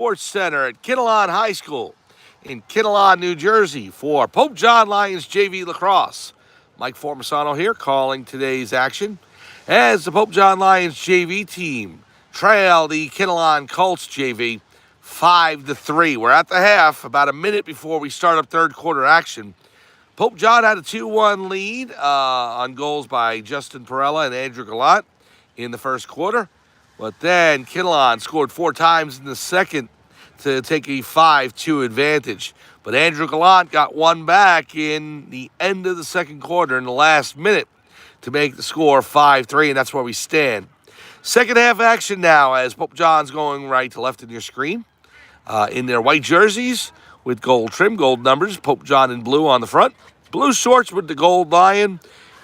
Sports Center at Kinnelon High School in Kinnelon, New Jersey for Pope John Lions JV Lacrosse. Mike Formisano here calling today's action as the Pope John Lions JV team trail the Kinnelon Colts JV 5-3. We're at the half, about a minute before we start up third quarter action. Pope John had a 2-1 lead on goals by Justin Perella and Andrew Gallant in the first quarter. But then Kinnelon scored 4 times in the second to take a 5-2 advantage. But Andrew Gallant got one back in the end of the second quarter in the last minute to make the score 5-3, and that's where we stand. Second half action now as Pope John's going right to left in your screen. In their white jerseys with gold trim, gold numbers, Pope John in blue on the front. Blue shorts with the gold lion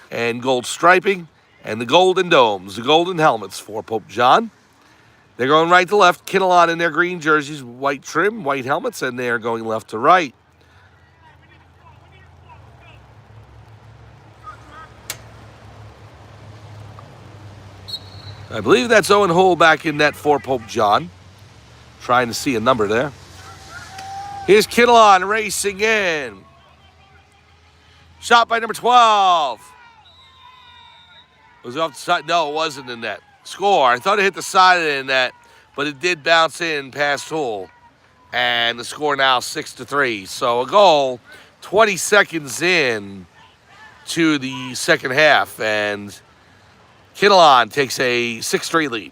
and gold striping. And the golden domes, the golden helmets for Pope John. They're going right to left. Kinnelon in their green jerseys, white trim, white helmets, and they're going left to right. I believe that's Owen Hull back in net for Pope John. Trying to see a number there. Here's Kinnelon racing in. Shot by number 12. Was it off the side? No, it wasn't in net. Score. I thought it hit the side of the net, but it did bounce in past Hull. And the score now 6-3. So a goal 20 seconds in to the second half. And Kinnelon takes a 6-3 lead.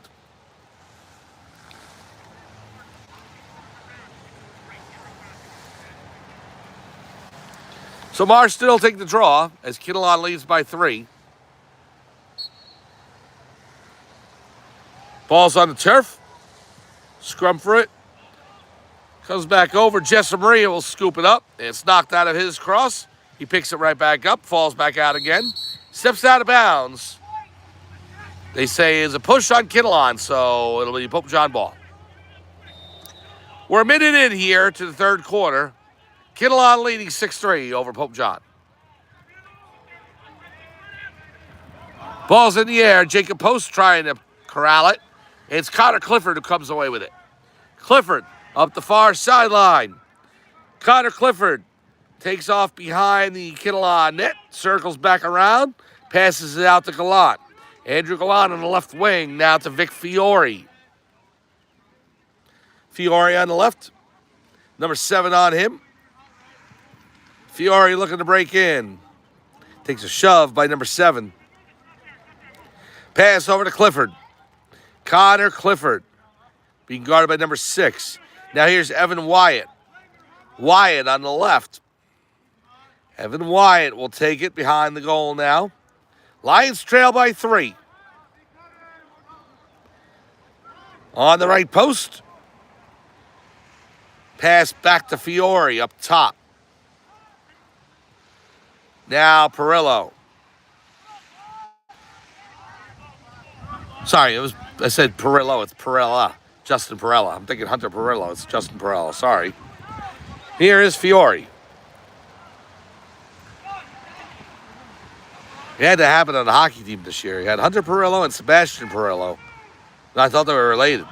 So Marston will take the draw as Kinnelon leads by 3. Ball's on the turf. Scrum for it. Comes back over. Jessa Maria will scoop it up. It's knocked out of his cross. He picks it right back up. Falls back out again. Steps out of bounds. They say it's a push on Kinnelon, so it'll be Pope John ball. We're a minute in here to the third quarter. Kinnelon leading 6-3 over Pope John. Ball's in the air. Jacob Post trying to corral it. It's Connor Clifford who comes away with it. Clifford up the far sideline. Connor Clifford takes off behind the Kinnelon net, circles back around, passes it out to Gallant. Andrew Gallant on the left wing, now to Vic Fiore. Fiore on the left. Number 7 on him. Fiore looking to break in. Takes a shove by number 7. Pass over to Clifford. Connor Clifford being guarded by number 6. Now here's Evan Wyatt. Wyatt on the left. Evan Wyatt will take it behind the goal now. Lions trail by 3. On the right post. Pass back to Fiore up top. Now Perillo. Sorry, I said Perillo. It's Perella. Justin Perella. I'm thinking Hunter Perillo. It's Justin Perella. Sorry. Here is Fiore. It had to happen on the hockey team this year. You had Hunter Perillo and Sebastian Perillo. And I thought they were related.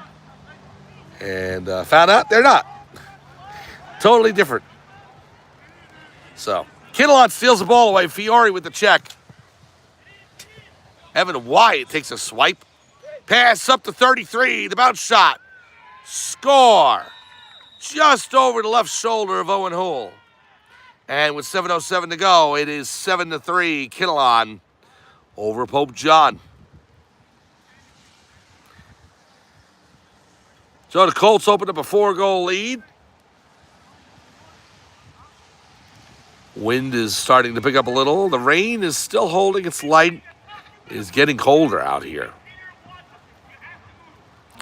And found out they're not. Totally different. So, Kinnelon steals the ball away. Fiore with the check. Evan Wyatt takes a swipe. Pass up to 33. The bounce shot. Score. Just over the left shoulder of Owen Hull. And with 7:07 to go, it is 7-3 Kinnelon over Pope John. So the Colts open up a 4-goal lead. Wind is starting to pick up a little. The rain is still holding its light. It is getting colder out here.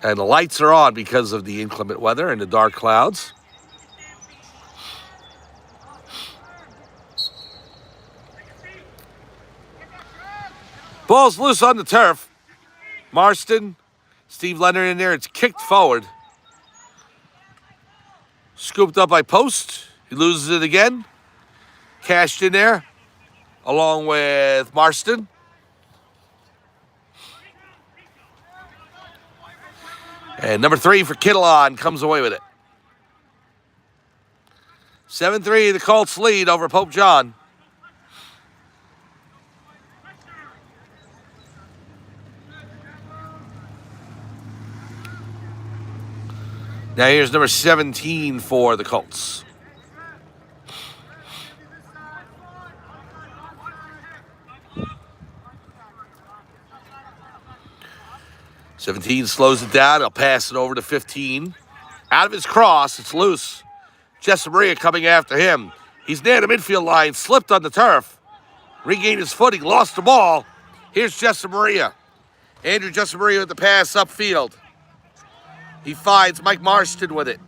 And the lights are on because of the inclement weather and the dark clouds. Ball's loose on the turf. Marston, Steve Leonard in there. It's kicked forward. Scooped up by Post. He loses it again. Cashed in there along with Marston. And number 3 for Kinnelon comes away with it. 7-3, the Colts lead over Pope John. Now here's number 17 for the Colts. "17 slows it down. He'll pass it over to 15. Out of his cross, it's loose. Maria coming after him. He's near the midfield line, slipped on the turf. Regained his footing, lost the ball. Here's Maria. Andrew Maria with the pass upfield. He finds Mike Marston with it.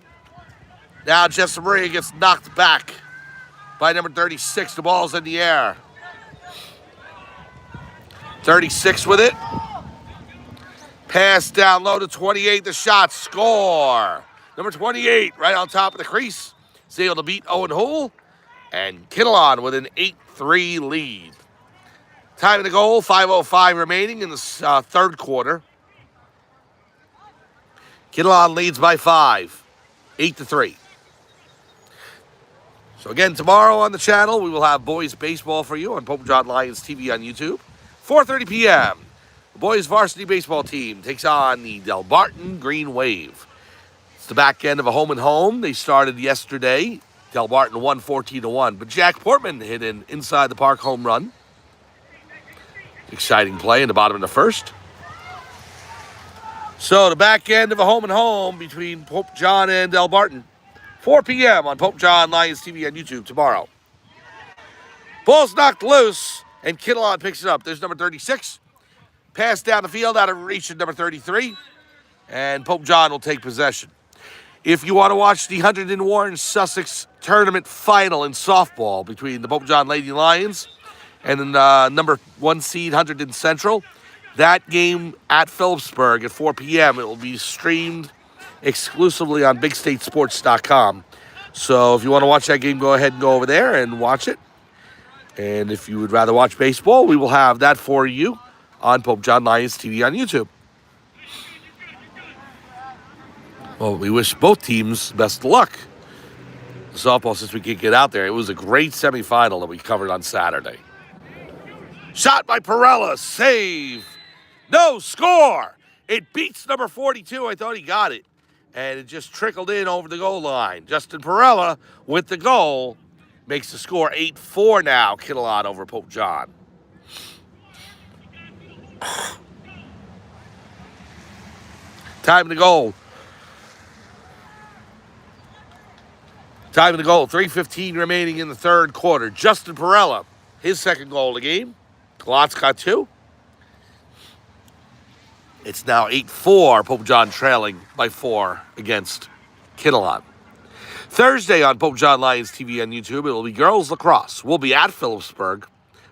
Now Maria gets knocked back by number 36. The ball's in the air. 36 with it. Pass down low to 28. The shot, score. Number 28 right on top of the crease. Is able to beat Owen Hull. And Kinnelon with an 8-3 lead. Time of the goal, 5:05 remaining in the third quarter. Kinnelon leads by 5, 8-3. So again, tomorrow on the channel, we will have boys baseball for you on Pope John Lions TV on YouTube. 4:30 p.m. The boys varsity baseball team takes on the Delbarton Green Wave. It's the back end of a home and home. They started yesterday. Delbarton won 14-1, but Jack Portman hit an inside the park home run. Exciting play in the bottom of the first. So the back end of a home and home between Pope John and Delbarton. 4 p.m. on Pope John Lions TV on YouTube tomorrow. Ball's knocked loose, and Kinnelon picks it up. There's number 36. Pass down the field out of reach of number 33, and Pope John will take possession. If you want to watch the Hunterdon Warren Sussex tournament final in softball between the Pope John Lady Lions and the number 1 seed Hunterdon Central, that game at Phillipsburg at 4 p.m. It will be streamed exclusively on BigStateSports.com. So if you want to watch that game, go ahead and go over there and watch it. And if you would rather watch baseball, we will have that for you on Pope John Lions TV on YouTube. Well, we wish both teams best of luck. Softball, since we can't get out there, it was a great semifinal that we covered on Saturday. Shot by Perella, save. No, score. It beats number 42. I thought he got it. And it just trickled in over the goal line. Justin Perella with the goal makes the score 8-4 now. Kinnelon over Pope John. Time to goal. 3:15 remaining in the third quarter. Justin Perella, his second goal of the game. Glotz got 2. It's now 8-4. Pope John trailing by 4 against Kinnelon. Thursday on Pope John Lions TV on YouTube, it will be girls lacrosse. We'll be at Phillipsburg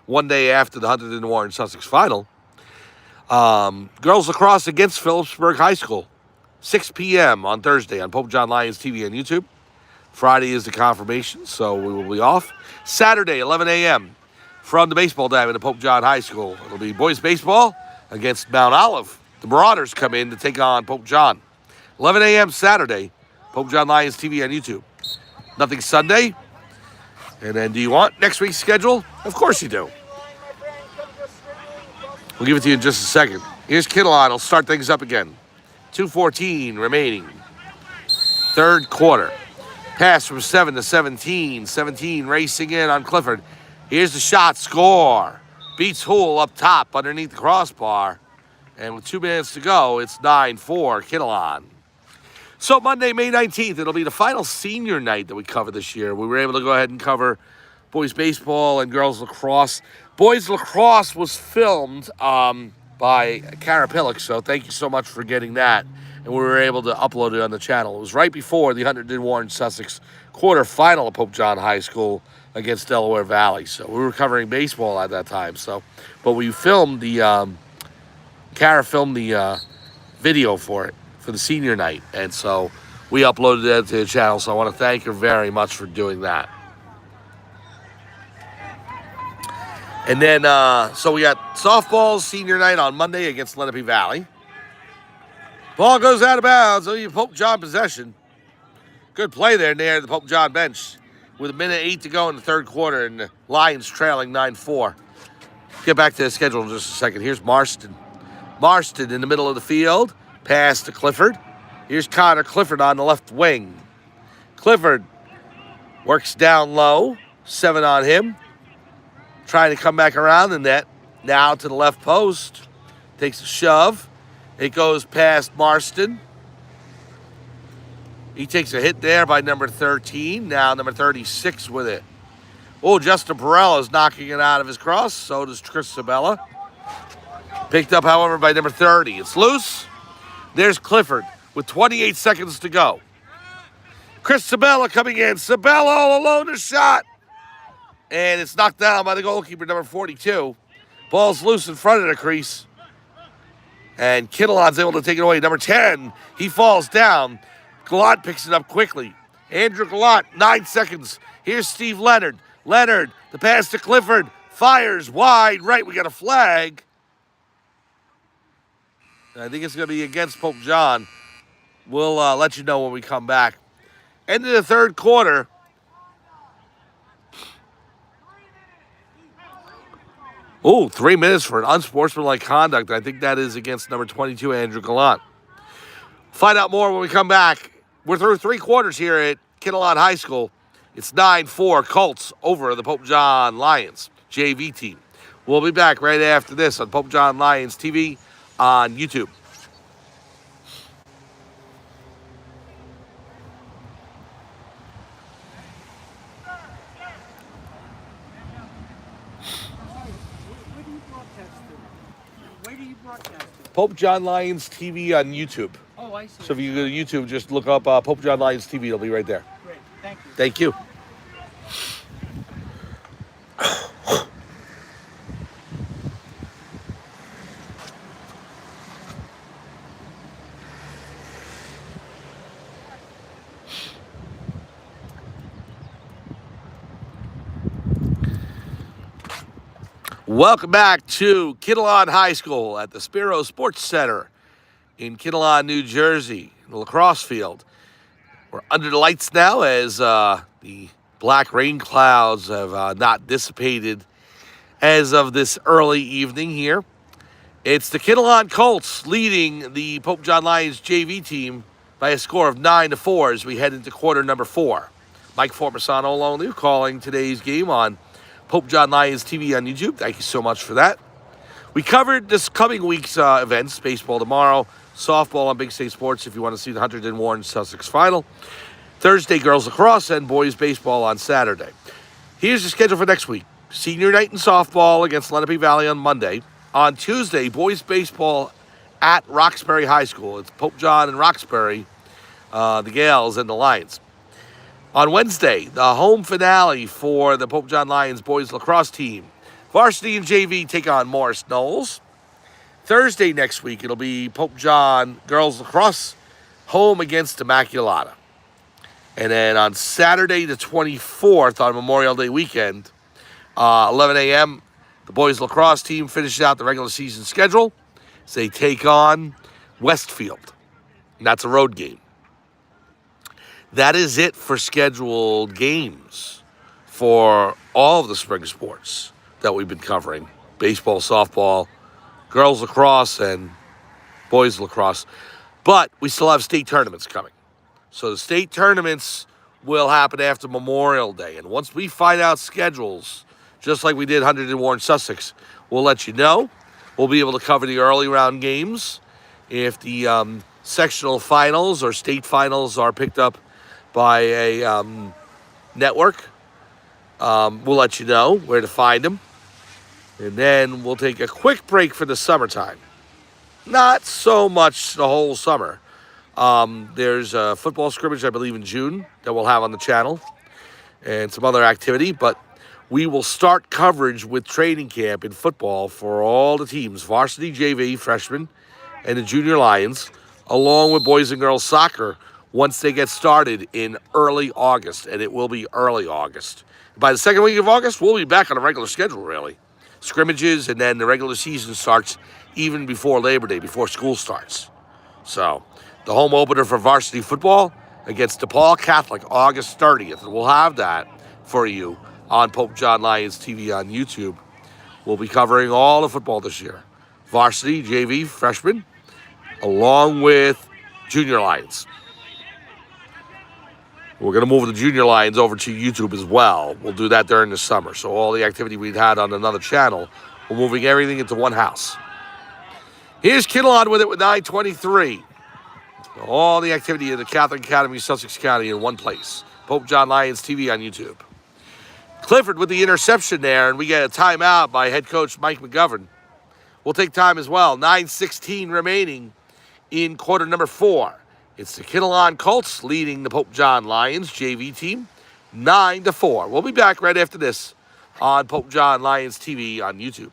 one day after the Hunterdon Warren Sussex final. Girls lacrosse against Phillipsburg High School. 6 p.m. on Thursday on Pope John Lions TV on YouTube. Friday is the confirmation, so we will be off. Saturday, 11 a.m. from the baseball diamond at Pope John High School. It'll be boys baseball against Mount Olive. The Marauders come in to take on Pope John. 11 a.m. Saturday, Pope John Lions TV on YouTube. Nothing Sunday. And then do you want next week's schedule? Of course you do. We'll give it to you in just a second. Here's Kinnelon. He'll start things up again. 2:14 remaining. Third quarter. Pass from 7 to 17. 17 racing in on Clifford. Here's the shot. Score. Beats Hull up top underneath the crossbar. And with 2 minutes to go, it's 9-4 Kinnelon. So Monday, May 19th, it'll be the final senior night that we cover this year. We were able to go ahead and cover boys baseball and girls lacrosse. Boys lacrosse was filmed by Kara Pillock, so thank you so much for getting that. And we were able to upload it on the channel. It was right before the Hunterdon Warren Sussex quarterfinal of Pope John High School against Delaware Valley. So we were covering baseball at that time. But we filmed Kara filmed the video for it, for the senior night. And so we uploaded that to the channel. So I want to thank her very much for doing that. And then, so we got softball senior night on Monday against Lenape Valley. Ball goes out of bounds. So you Pope John possession. Good play there near the Pope John bench. with 1:08 to go in the third quarter, and the Lions trailing 9-4. Get back to the schedule in just a second. Here's Marston. Marston in the middle of the field. Pass to Clifford. Here's Connor Clifford on the left wing. Clifford works down low. 7 on him. Trying to come back around the net. Now to the left post. Takes a shove. It goes past Marston. He takes a hit there by number 13. Now number 36 with it. Oh, Justin Perrella is knocking it out of his cross. So does Chris Sabella. Picked up, however, by number 30. It's loose. There's Clifford with 28 seconds to go. Chris Sabella coming in. Sabella all alone, a shot. And it's knocked down by the goalkeeper, number 42. Ball's loose in front of the crease. And Kinnelon's able to take it away. Number 10, he falls down. Gallant picks it up quickly. Andrew Gallant, 9 seconds. Here's Steve Leonard. Leonard, the pass to Clifford. Fires wide right. We got a flag. I think it's going to be against Pope John. We'll let you know when we come back. End of the third quarter. Oh, 3 minutes for an unsportsmanlike conduct. I think that is against number 22, Andrew Gallant. Find out more when we come back. We're through 3 quarters here at Kinnelon High School. It's 9-4 Colts over the Pope John Lions JV team. We'll be back right after this on Pope John Lions TV on YouTube. Pope John Lions TV on YouTube. Oh, I see. So if you go to YouTube, just look up Pope John Lions TV. It'll be right there. Great. Thank you. Thank you. Welcome back to Kinnelon High School at the Spiro Sports Center in Kinnelon, New Jersey, the lacrosse field. We're under the lights now as the black rain clouds have not dissipated as of this early evening here. It's the Kinnelon Colts leading the Pope John Lions JV team by a score of 9-4 as we head into quarter number 4. Mike Formasano along with you calling today's game on Pope John Lions TV on YouTube. Thank you so much for that. We covered this coming week's events, baseball tomorrow, softball on Big State Sports if you want to see the Hunterdon Warren Sussex final, Thursday girls lacrosse, and boys baseball on Saturday. Here's the schedule for next week. Senior night in softball against Lenape Valley on Monday. On Tuesday, boys baseball at Roxbury High School. It's Pope John and Roxbury, the Gales and the Lions. On Wednesday, the home finale for the Pope John Lions boys lacrosse team. Varsity and JV take on Morris Knowles. Thursday next week, it'll be Pope John girls lacrosse home against Immaculata. And then on Saturday the 24th, on Memorial Day weekend, 11 a.m., the boys lacrosse team finishes out the regular season schedule as they take on Westfield. And that's a road game. That is it for scheduled games for all of the spring sports that we've been covering. Baseball, softball, girls lacrosse, and boys lacrosse. But we still have state tournaments coming. So the state tournaments will happen after Memorial Day. And once we find out schedules, just like we did Hunterdon Warren Sussex, we'll let you know. We'll be able to cover the early round games. If the sectional finals or state finals are picked up by a network, we'll let you know where to find them. And then we'll take a quick break for the summertime. Not so much the whole summer. There's a football scrimmage, I believe, in June that we'll have on the channel and some other activity. But we will start coverage with training camp in football for all the teams, varsity, JV, freshmen, and the junior Lions, along with boys and girls soccer once they get started in early August. And it will be early August. By the second week of August, we'll be back on a regular schedule, really. Scrimmages, and then the regular season starts even before Labor Day, before school starts. So the home opener for varsity football against DePaul Catholic, August 30th. And we'll have that for you on Pope John Lions TV on YouTube. We'll be covering all the football this year. Varsity, JV, freshman, along with junior Lions. We're going to move the junior Lions over to YouTube as well. We'll do that during the summer. So all the activity we'd had on another channel, we're moving everything into one house. Here's Kinnelon with it with 9:23. All the activity of the Catholic Academy, Sussex County in one place. Pope John Lions TV on YouTube. Clifford with the interception there, and we get a timeout by head coach Mike McGovern. We'll take time as well. 9:16 remaining in quarter number 4. It's the Kinnelon Colts leading the Pope John Lions JV team 9-4. We'll be back right after this on Pope John Lions TV on YouTube.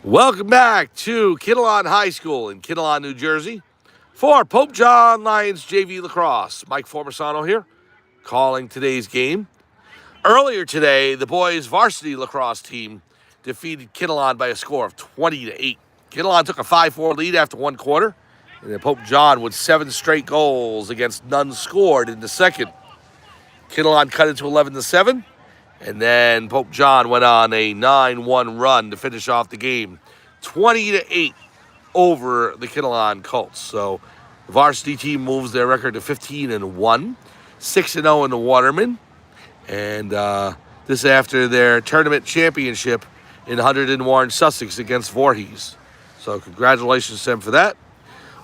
Welcome back to Kinnelon High School in Kinnelon, New Jersey for Pope John Lions JV Lacrosse. Mike Formasano here, calling today's game. Earlier today, the boys' varsity lacrosse team defeated Kinnelon by a score of 20-8. Kinnelon took a 5-4 lead after one quarter, and then Pope John with 7 straight goals against none scored in the second. Kinnelon cut it to 11-7. And then Pope John went on a 9-1 run to finish off the game, 20-8 over the Kinnelon Colts. So the varsity team moves their record to 15-1, 6-0 in the Waterman, and this after their tournament championship in 101 Sussex against Voorhees. So congratulations to them for that.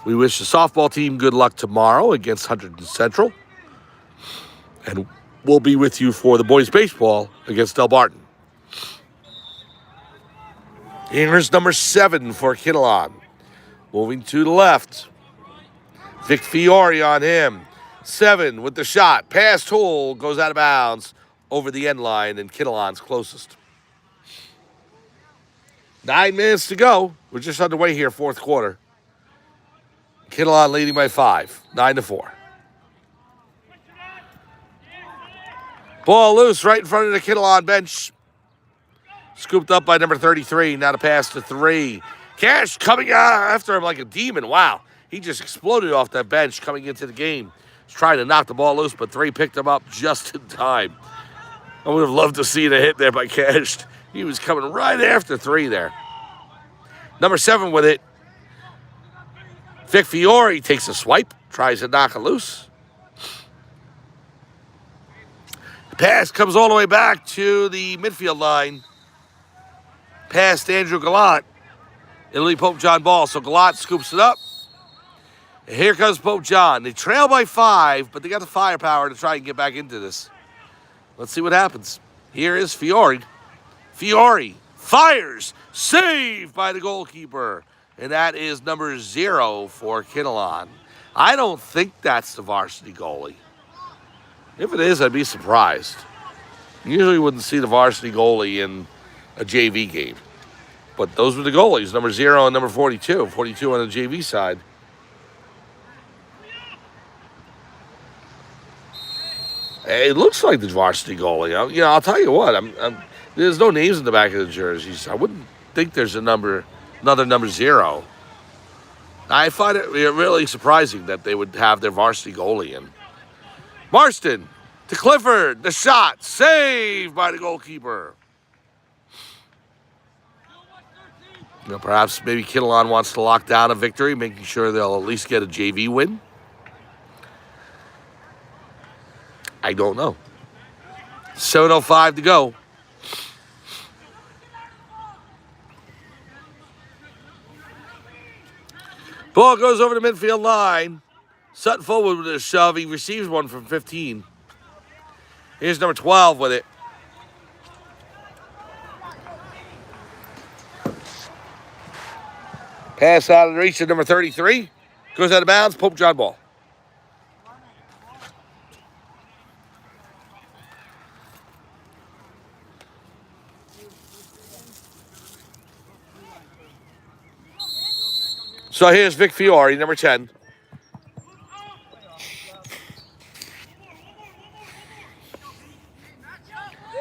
We wish the softball team good luck tomorrow against Huntington Central, and we'll be with you for the boys' baseball against Del Barton. Here's number 7 for Kinnelon. Moving to the left. Vic Fiore on him. 7 with the shot. Pass tool goes out of bounds over the end line, and Kinnelon's closest. 9 minutes to go. We're just underway here, fourth quarter. Kinnelon leading by 5, 9-4. Ball loose right in front of the Kinnelon bench. Scooped up by number 33. Now to pass to 3. Cash coming after him like a demon. Wow. He just exploded off that bench coming into the game. He's trying to knock the ball loose, but 3 picked him up just in time. I would have loved to see the hit there by Cash. He was coming right after 3 there. Number 7 with it. Vic Fiore takes a swipe. Tries to knock it loose. Pass comes all the way back to the midfield line. Past Andrew Gallant. It'll be Pope John ball, so Gallant scoops it up. And here comes Pope John. They trail by 5, but they got the firepower to try and get back into this. Let's see what happens. Here is Fiore. Fiore fires. Saved by the goalkeeper. And that is number 0 for Kinnelon. I don't think that's the varsity goalie. If it is, I'd be surprised. Usually wouldn't see the varsity goalie in a JV game. But those were the goalies, number 0 and number 42. 42 on the JV side. It looks like the varsity goalie. I'll tell you what. There's no names in the back of the jerseys. I wouldn't think there's another number 0. I find it really surprising that they would have their varsity goalie in. Marston to Clifford. The shot. Saved by the goalkeeper. Perhaps maybe Kinnelon wants to lock down a victory, making sure they'll at least get a JV win. I don't know. 7:05 to go. Ball goes over the midfield line. Sutton forward with a shove. He receives one from 15. Here's number 12 with it. Pass out of the reach of number 33. Goes out of bounds. Pope John ball. So here's Vic Fiore, number 10.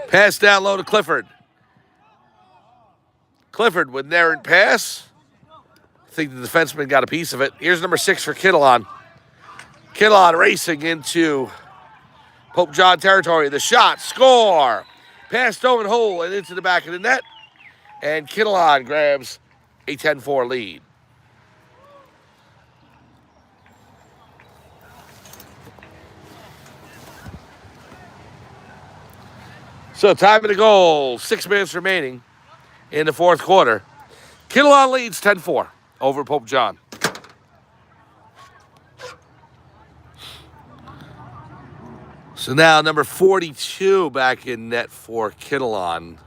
Pass down low to Clifford. Clifford with an errant pass. I think the defenseman got a piece of it. Here's number 6 for Kinnelon. Kinnelon racing into Pope John territory. The shot, score. Past Owen Hole and into the back of the net. And Kinnelon grabs a 10-4 lead. So time of the goal, 6 minutes remaining in the fourth quarter. Kinnelon leads 10-4 over Pope John. So now number 42 back in net for Kinnelon.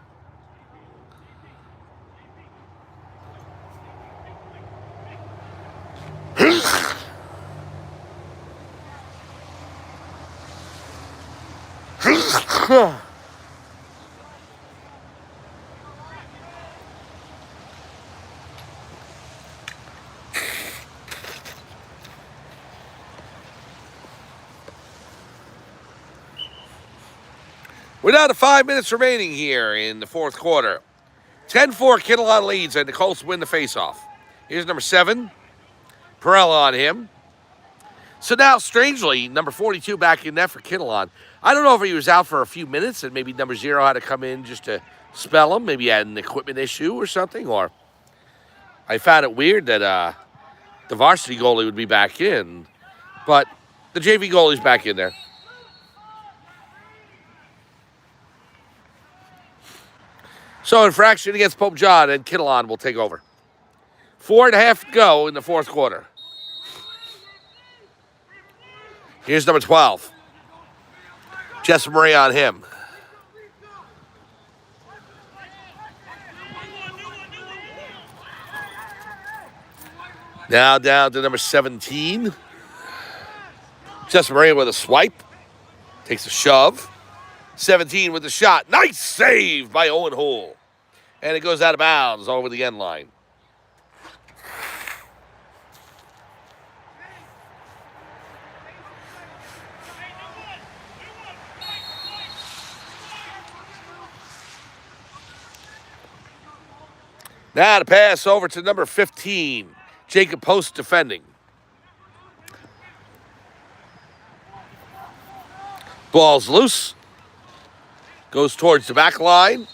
We're down to 5 minutes remaining here in the fourth quarter. 10-4 Kinnelon leads, and the Colts win the faceoff. Here's number 7. Perella on him. So now, strangely, number 42 back in net for Kinnelon. I don't know if he was out for a few minutes and maybe number 0 had to come in just to spell him. Maybe he had an equipment issue or something. Or I found it weird that the varsity goalie would be back in. But the JV goalie's back in there. So infraction against Pope John, and Kinnelon will take over. 4.5 to go in the fourth quarter. Here's number 12. Jess Marie on him. Now down to number 17. Jess Marie with a swipe. Takes a shove. 17 with the shot. Nice save by Owen Hole. And it goes out of bounds over the end line. Now to pass over to number 15. Jacob Post defending. Ball's loose. Goes towards the back line.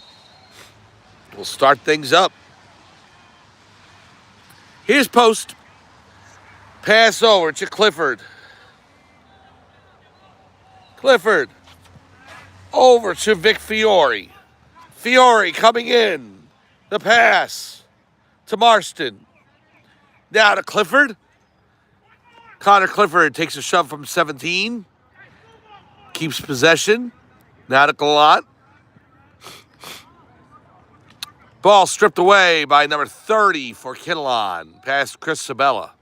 We'll start things up. Here's Post. Pass over to Clifford. Clifford. Over to Vic Fiore. Fiore coming in. The pass to Marston. Now to Clifford. Connor Clifford takes a shove from 17. Keeps possession. Now to Gallant. Ball stripped away by number 30 for Kinnelon. Past Chris Sabella.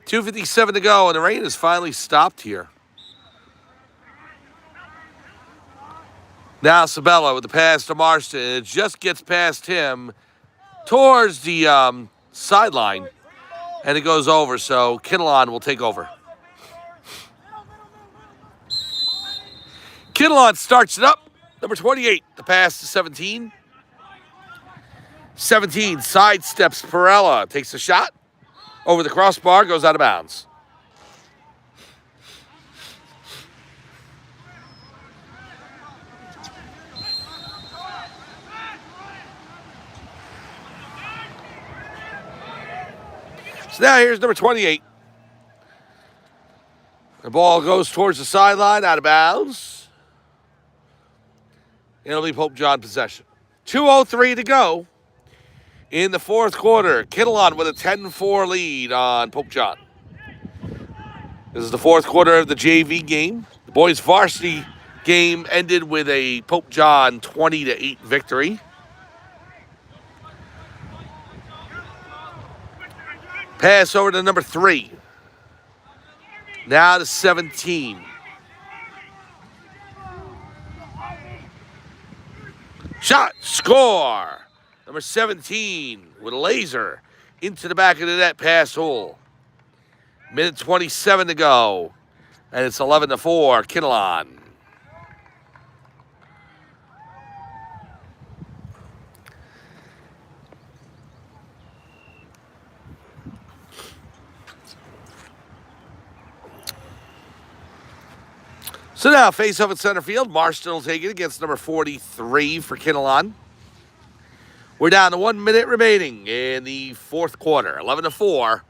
2:57 to go, and the rain has finally stopped here. Now Sabella with the pass to Marston. It just gets past him towards the sideline, and it goes over, so Kinnelon will take over. Kinnelon starts it up. Number 28, the pass to 17. 17 sidesteps Perella, takes a shot. Over the crossbar, goes out of bounds. So now here's number 28. The ball goes towards the sideline, out of bounds. It'll be Pope John possession. 2:03 to go in the fourth quarter. Kinnelon with a 10-4 lead on Pope John. This is the fourth quarter of the JV game. The boys' varsity game ended with a Pope John 20-8 victory. Pass over to number 3. Now to 17. Shot, score. Number 17 with a laser into the back of the net past hole. Minute 27 to go. And it's 11-4, Kinnelon. So now, face off at center field. Marston will take it against number 43 for Kinnelon. We're down to 1 minute remaining in the fourth quarter. 11-4.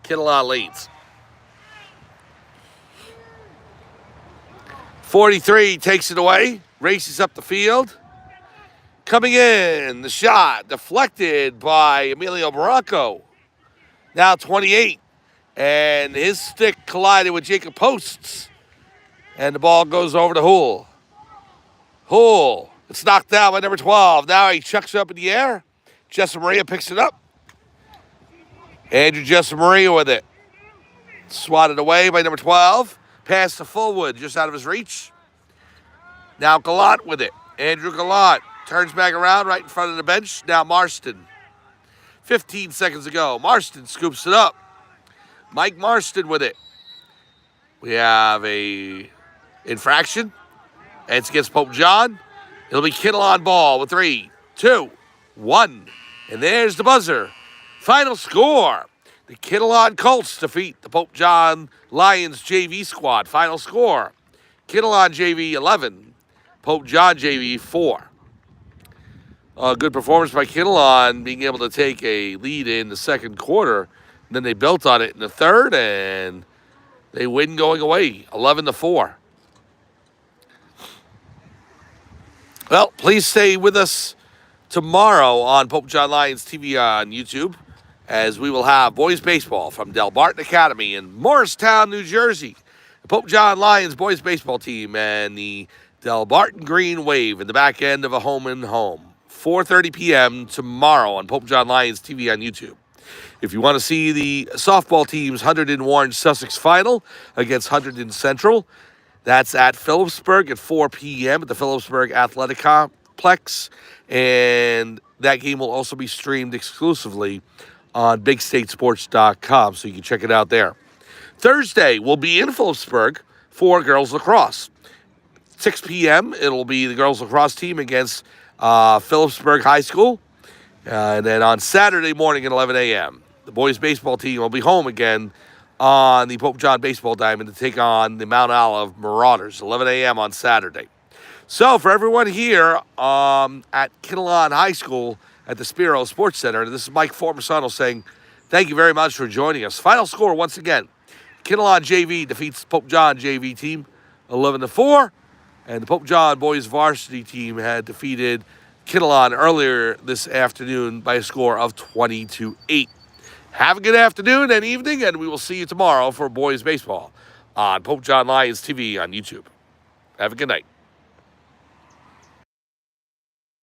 Kinnelon leads. 43 takes it away. Races up the field. Coming in, the shot deflected by Emilio Barranco. Now 28. And his stick collided with Jacob Post's. And the ball goes over to Hool. Hool. It's knocked down by number 12. Now he chucks it up in the air. Jessa Maria picks it up. Andrew Jessa Maria with it. Swatted away by number 12. Pass to Fullwood, just out of his reach. Now Gallant with it. Andrew Gallant turns back around right in front of the bench. Now Marston. 15 seconds ago. Marston scoops it up. Mike Marston with it. We have a infraction. And it's against Pope John. It'll be Kinnelon ball with 3, 2, 1. And there's the buzzer. Final score. The Kinnelon Colts defeat the Pope John Lions JV squad. Final score. Kinnelon JV 11. Pope John JV 4. Good performance by Kinnelon, being able to take a lead in the second quarter. And then they built on it in the third, and they win going away, 11-4. Well, please stay with us tomorrow on Pope John Lions TV on YouTube, as we will have boys baseball from Del Barton Academy in Morristown, New Jersey. The Pope John Lions boys baseball team and the Del Barton Green Wave in the back end of a home and home. 4:30 p.m. tomorrow on Pope John Lions TV on YouTube. If you want to see the softball team's Hunterdon Warren Sussex final against Hunterdon Central, that's at Phillipsburg at 4 p.m. at the Phillipsburg Athletic Complex. And that game will also be streamed exclusively on BigStateSports.com, so you can check it out there. Thursday, we'll be in Phillipsburg for girls lacrosse. 6 p.m., it'll be the girls lacrosse team against Phillipsburg High School. And then on Saturday morning at 11 a.m., the boys baseball team will be home again on the Pope John Baseball Diamond to take on the Mount Olive Marauders, 11 a.m. on Saturday. So for everyone here at Kinnelon High School at the Spiro Sports Center, this is Mike Formasano saying thank you very much for joining us. Final score once again, Kinnelon JV defeats Pope John JV team 11-4, and the Pope John boys varsity team had defeated Kinnelon earlier this afternoon by a score of 20-8. Have a good afternoon and evening, and we will see you tomorrow for boys baseball on Pope John Lions TV on YouTube. Have a good night.